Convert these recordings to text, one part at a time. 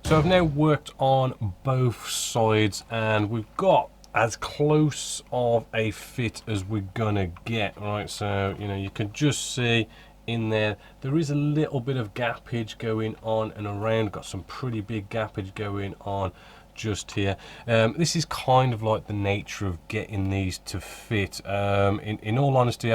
So I've now worked on both sides and we've got as close of a fit as we're gonna get, right? So you can just see in there is a little bit of gappage going on and around. Got some pretty big gappage going on just here. This is kind of like the nature of getting these to fit. In all honesty,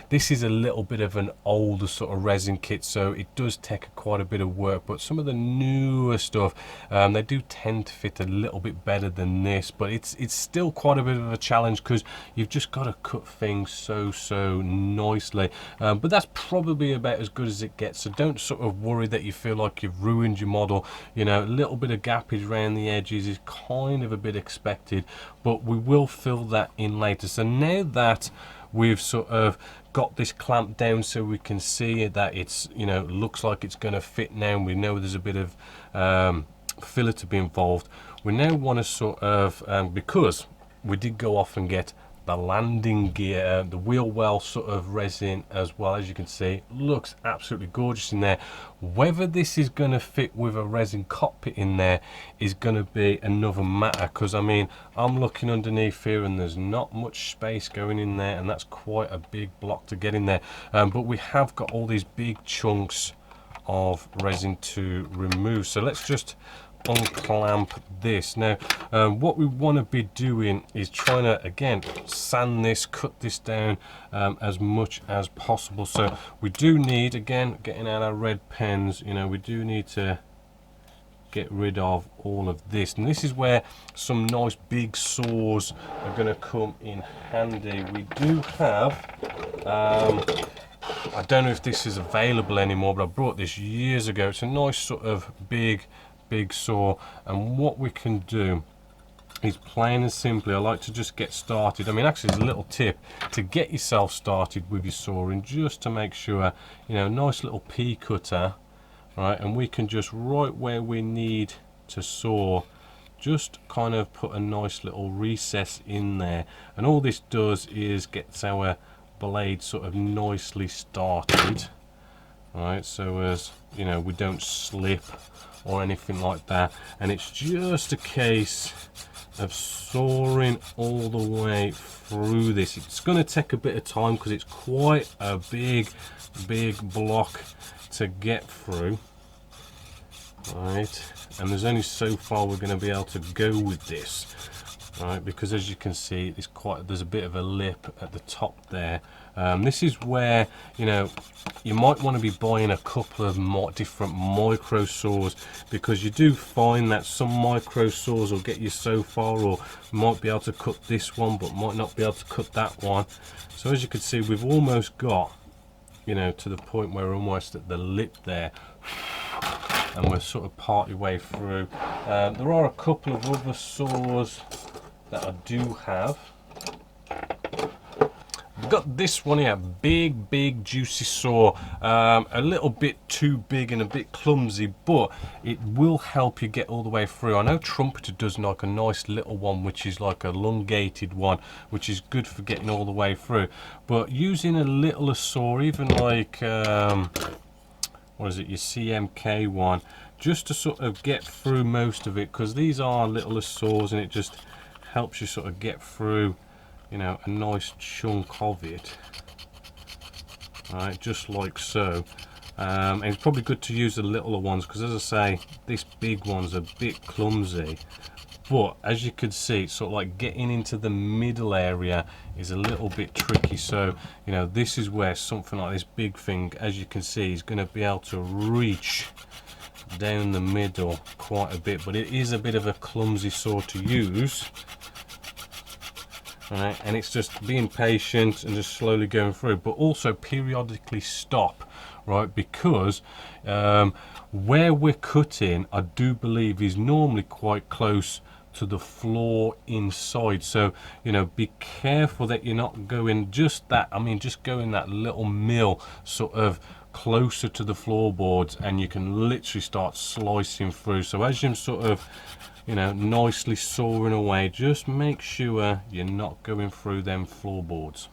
this is a little bit of an older sort of resin kit, so it does take quite a bit of work, but some of the newer stuff, they do tend to fit a little bit better than this, but it's still quite a bit of a challenge because you've just got to cut things so nicely. But that's probably about as good as it gets, so don't sort of worry that you feel like you've ruined your model. A little bit of gappage around the edges is kind of a bit expected, but we will fill that in later. So now that we've sort of got this clamped down so we can see that it's looks like it's going to fit now, and we know there's a bit of filler to be involved, we now want to sort of because we did go off and get the landing gear, the wheel well sort of resin as well. As you can see, looks absolutely gorgeous in there. Whether this is going to fit with a resin cockpit in there is going to be another matter, because I mean, I'm looking underneath here and there's not much space going in there, and that's quite a big block to get in there. But we have got all these big chunks of resin to remove, so let's just unclamp this. Now what we want to be doing is trying to again sand this, cut this down as much as possible. So we do need, again, getting out our red pens, we do need to get rid of all of this, and this is where some nice big saws are going to come in handy. We do have I don't know if this is available anymore, but I brought this years ago. It's a nice sort of big saw, and what we can do is, plain and simply, I like to just get started. I mean, actually, there's a little tip to get yourself started with your sawing, just to make sure, nice little pea cutter, right, and we can just, right where we need to saw, just kind of put a nice little recess in there, and all this does is gets our blade sort of nicely started, right, so as we don't slip or anything like that. And it's just a case of sawing all the way through this. It's going to take a bit of time because it's quite a big block to get through, right, and there's only so far we're going to be able to go with this, right, because as you can see, there's a bit of a lip at the top there. This is where you might want to be buying a couple of different micro saws, because you do find that some micro saws will get you so far, or might be able to cut this one but might not be able to cut that one. So as you can see, we've almost got to the point where we're almost at the lip there, and we're sort of partly way through. There are a couple of other saws that I do have. We've got this one here, big juicy saw, a little bit too big and a bit clumsy, but it will help you get all the way through. I know Trumpeter does like a nice little one, which is like a elongated one, which is good for getting all the way through. But using a littler saw, even like what is it, your CMK one, just to sort of get through most of it, because these are littler saws, and it just helps you sort of get through a nice chunk of it, right, just like so. And it's probably good to use the littler ones, because as I say, this big one's a bit clumsy, but as you can see, it's sort of like getting into the middle area is a little bit tricky. So this is where something like this big thing, as you can see, is going to be able to reach down the middle quite a bit, but it is a bit of a clumsy saw to use. Right, and it's just being patient and just slowly going through, but also periodically stop, right, because where we're cutting, I do believe, is normally quite close to the floor inside. So be careful that you're not going just that, just going that little mil sort of closer to the floorboards, and you can literally start slicing through. So as you're sort of nicely sawing away, just make sure you're not going through them floorboards.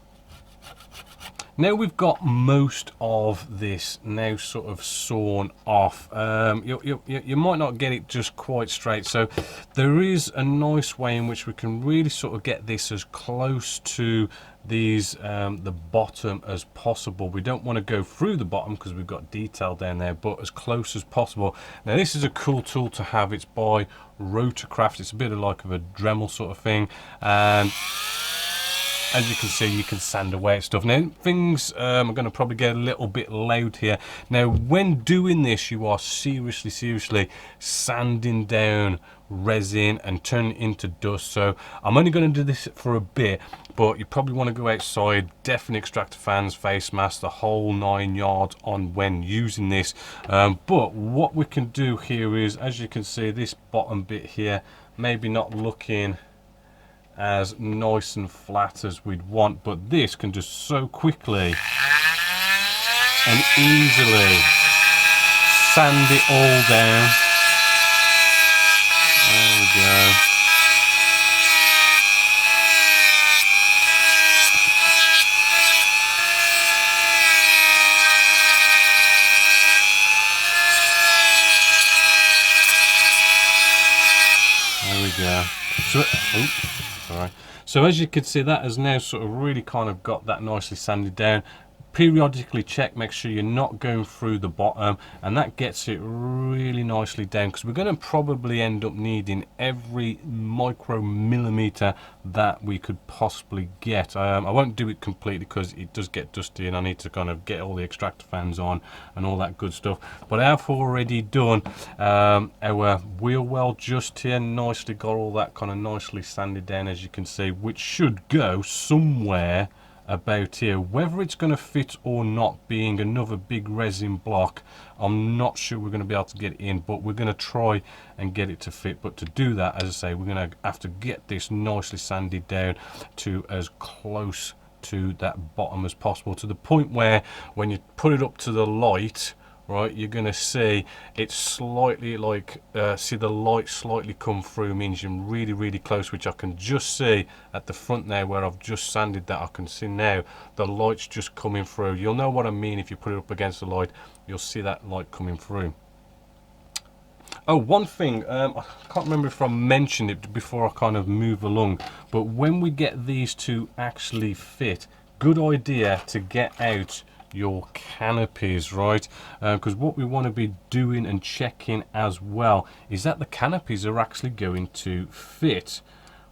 Now we've got most of this now sort of sawn off. You might not get it just quite straight, so there is a nice way in which we can really sort of get this as close to these the bottom as possible. We don't want to go through the bottom because we've got detail down there, but as close as possible. Now this is a cool tool to have. It's by Rotorcraft. It's a bit of like of a Dremel sort of thing, and as you can see, you can sand away at stuff. Now, things are going to probably get a little bit loud here. Now, when doing this, you are seriously sanding down resin and turning it into dust. So I'm only going to do this for a bit, but you probably want to go outside, definitely extractor fans, face masks, the whole 9 yards on when using this. But what we can do here is, as you can see, this bottom bit here, maybe not looking as nice and flat as we'd want, but this can just so quickly and easily sand it all down. There we go. There we go. So as you can see, that has now sort of really kind of got that nicely sanded down. Periodically check, make sure you're not going through the bottom, and that gets it really nicely down, because we're going to probably end up needing every micro millimeter that we could possibly get. I won't do it completely because it does get dusty and I need to kind of get all the extractor fans on and all that good stuff, but I have already done our wheel well just here, nicely got all that kind of nicely sanded down, as you can see, which should go somewhere about here. Whether it's going to fit or not, being another big resin block, I'm not sure we're going to be able to get it in, but we're going to try and get it to fit. But to do that, as I say, we're going to have to get this nicely sanded down to as close to that bottom as possible, to the point where when you put it up to the light, right, you're going to see it's slightly like see the light slightly come through, means you're really close, which I can just see at the front there where I've just sanded that. I can see now the light's just coming through. You'll know what I mean if you put it up against the light, you'll see that light coming through. Oh, one thing, I can't remember if I mentioned it before I kind of move along, but when we get these to actually fit, good idea to get out your canopies, right? Because what we want to be doing and checking as well is that the canopies are actually going to fit,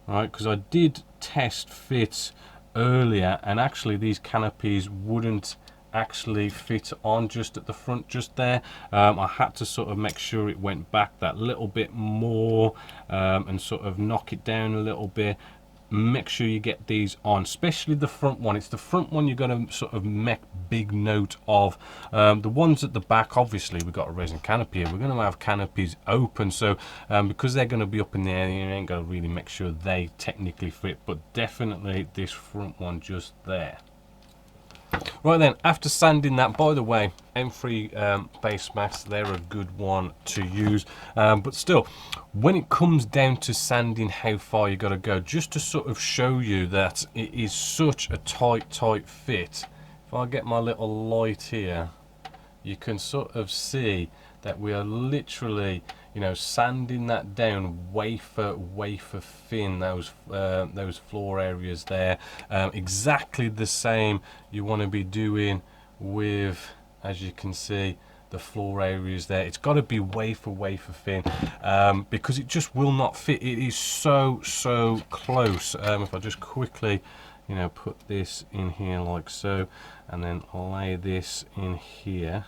right? Because I did test fit earlier, and actually these canopies wouldn't actually fit on just at the front, just there. I had to sort of make sure it went back that little bit more and sort of knock it down a little bit. Make sure you get these on, especially the front one. It's the front one you're going to sort of make big note of. The ones at the back, obviously we've got a resin canopy here, we're going to have canopies open, so because they're going to be up in the air, you ain't going to really make sure they technically fit, but definitely this front one just there. Right then, after sanding that, by the way, M3 base masks, they're a good one to use, but still, when it comes down to sanding, how far you got to go, just to sort of show you that it is such a tight fit. If I get my little light here, you can sort of see that we are literally, you know, sanding that down wafer thin, those floor areas there. Exactly the same you want to be doing with, as you can see, the floor areas there. It's got to be wafer thin, because it just will not fit. It is so close. If I just quickly, you know, put this in here like so, and then lay this in here,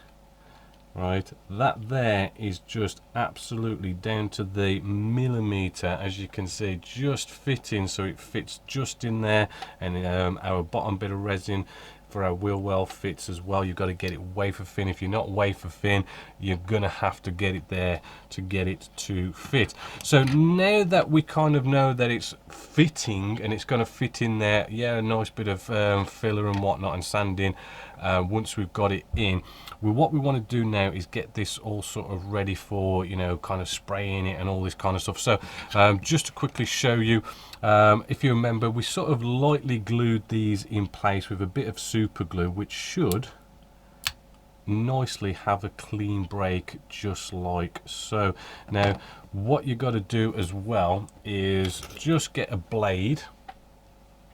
right, that there is just absolutely down to the millimeter, as you can see, just fitting, so it fits just in there. And our bottom bit of resin for our wheel well fits as well. You've got to get it wafer thin. If you're not wafer thin, you're gonna have to get it there to get it to fit. So now that we kind of know that it's fitting and it's going to fit in there, yeah, a nice bit of filler and whatnot and sanding, once we've got it in. What we want to do now is get this all sort of ready for, you know, kind of spraying it and all this kind of stuff. So just to quickly show you, if you remember, we sort of lightly glued these in place with a bit of super glue, which should nicely have a clean break just like so. Now what you got to do as well is just get a blade,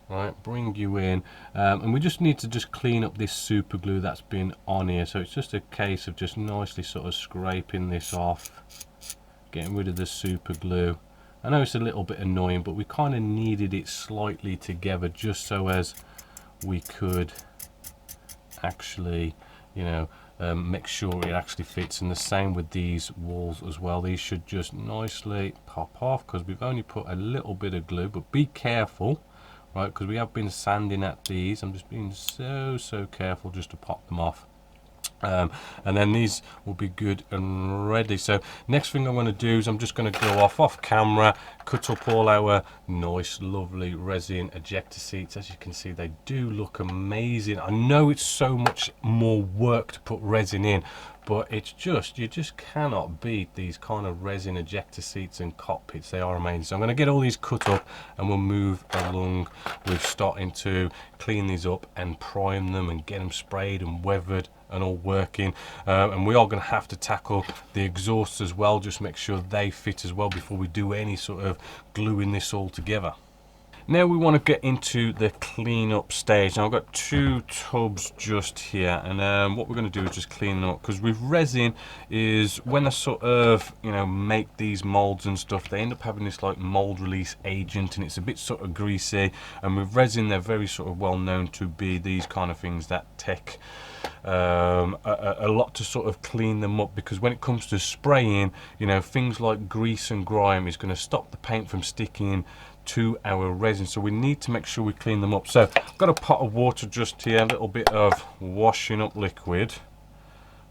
right, bring you in, and we just need to just clean up this super glue that's been on here. So it's just a case of just nicely sort of scraping this off, getting rid of the super glue. I know it's a little bit annoying, but we kind of needed it slightly together just so as we could actually, you know, make sure it actually fits. And the same with these walls as well. These should just nicely pop off because we've only put a little bit of glue, but be careful, right, because we have been sanding at these. I'm just being so careful just to pop them off. And then these will be good and ready. So next thing I'm going to do is I'm just going to go off camera, cut up all our nice lovely resin ejector seats. As you can see, they do look amazing. I know it's so much more work to put resin in, but it's just, you just cannot beat these kind of resin ejector seats and cockpits. They are amazing. So I'm going to get all these cut up and we'll move along with starting to clean these up and prime them and get them sprayed and weathered and all working. And we are going to have to tackle the exhausts as well, just make sure they fit as well before we do any sort of gluing this all together. Now we want to get into the cleanup stage. Now I've got 2 tubs just here, and what we're going to do is just clean them up, because with resin is when I sort of, you know, make these molds and stuff, they end up having this like mold release agent, and it's a bit sort of greasy. And with resin, they're very sort of well known to be these kind of things that take a lot to sort of clean them up, because when it comes to spraying, you know, things like grease and grime is going to stop the paint from sticking to our resin. So we need to make sure we clean them up. So I've got a pot of water just here, a little bit of washing up liquid.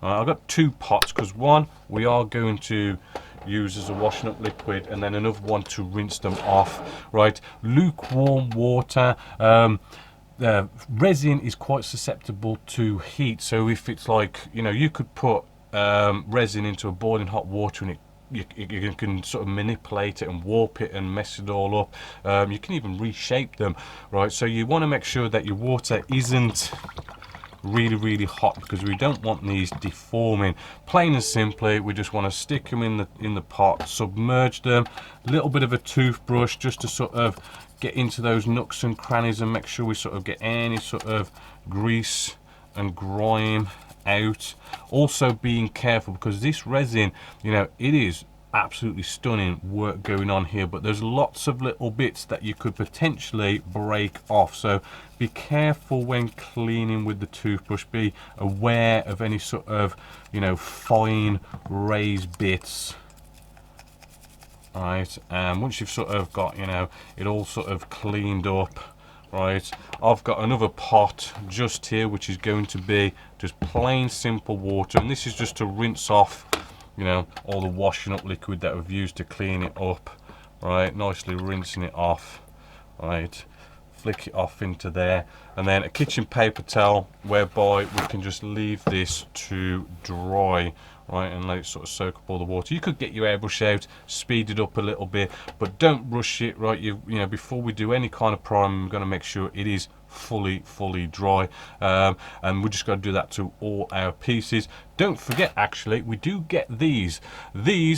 I've got 2 pots, because one we are going to use as a washing up liquid, and then another one to rinse them off. Right, lukewarm water. The resin is quite susceptible to heat, so if it's like, you know, you could put resin into a boiling hot water and you can sort of manipulate it and warp it and mess it all up. You can even reshape them, right? So you want to make sure that your water isn't really hot, because we don't want these deforming. Plain and simply, we just want to stick them in the pot, submerge them, a little bit of a toothbrush just to sort of get into those nooks and crannies and make sure we sort of get any sort of grease and grime out. Also being careful, because this resin, you know, it is absolutely stunning work going on here, but there's lots of little bits that you could potentially break off. So be careful when cleaning with the toothbrush. Be aware of any sort of, you know, fine raised bits. Right, and once you've sort of got, you know, it all sort of cleaned up, right, I've got another pot just here which is going to be just plain simple water, and this is just to rinse off, you know, all the washing up liquid that we've used to clean it up. Right, nicely rinsing it off, right, flick it off into there, and then a kitchen paper towel whereby we can just leave this to dry, right, and let it sort of soak up all the water. You could get your airbrush out, speed it up a little bit, but don't rush it, right? You know, before we do any kind of priming, we're going to make sure it is fully dry, and we just got to do that to all our pieces. Don't forget, actually, we do get these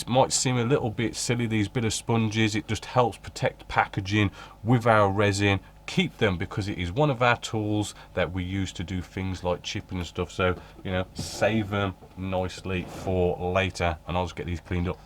might seem a little bit silly, these bit of sponges. It just helps protect packaging with our resin. Keep them, because it is one of our tools that we use to do things like chipping and stuff. So, you know, save them nicely for later, and I'll just get these cleaned up.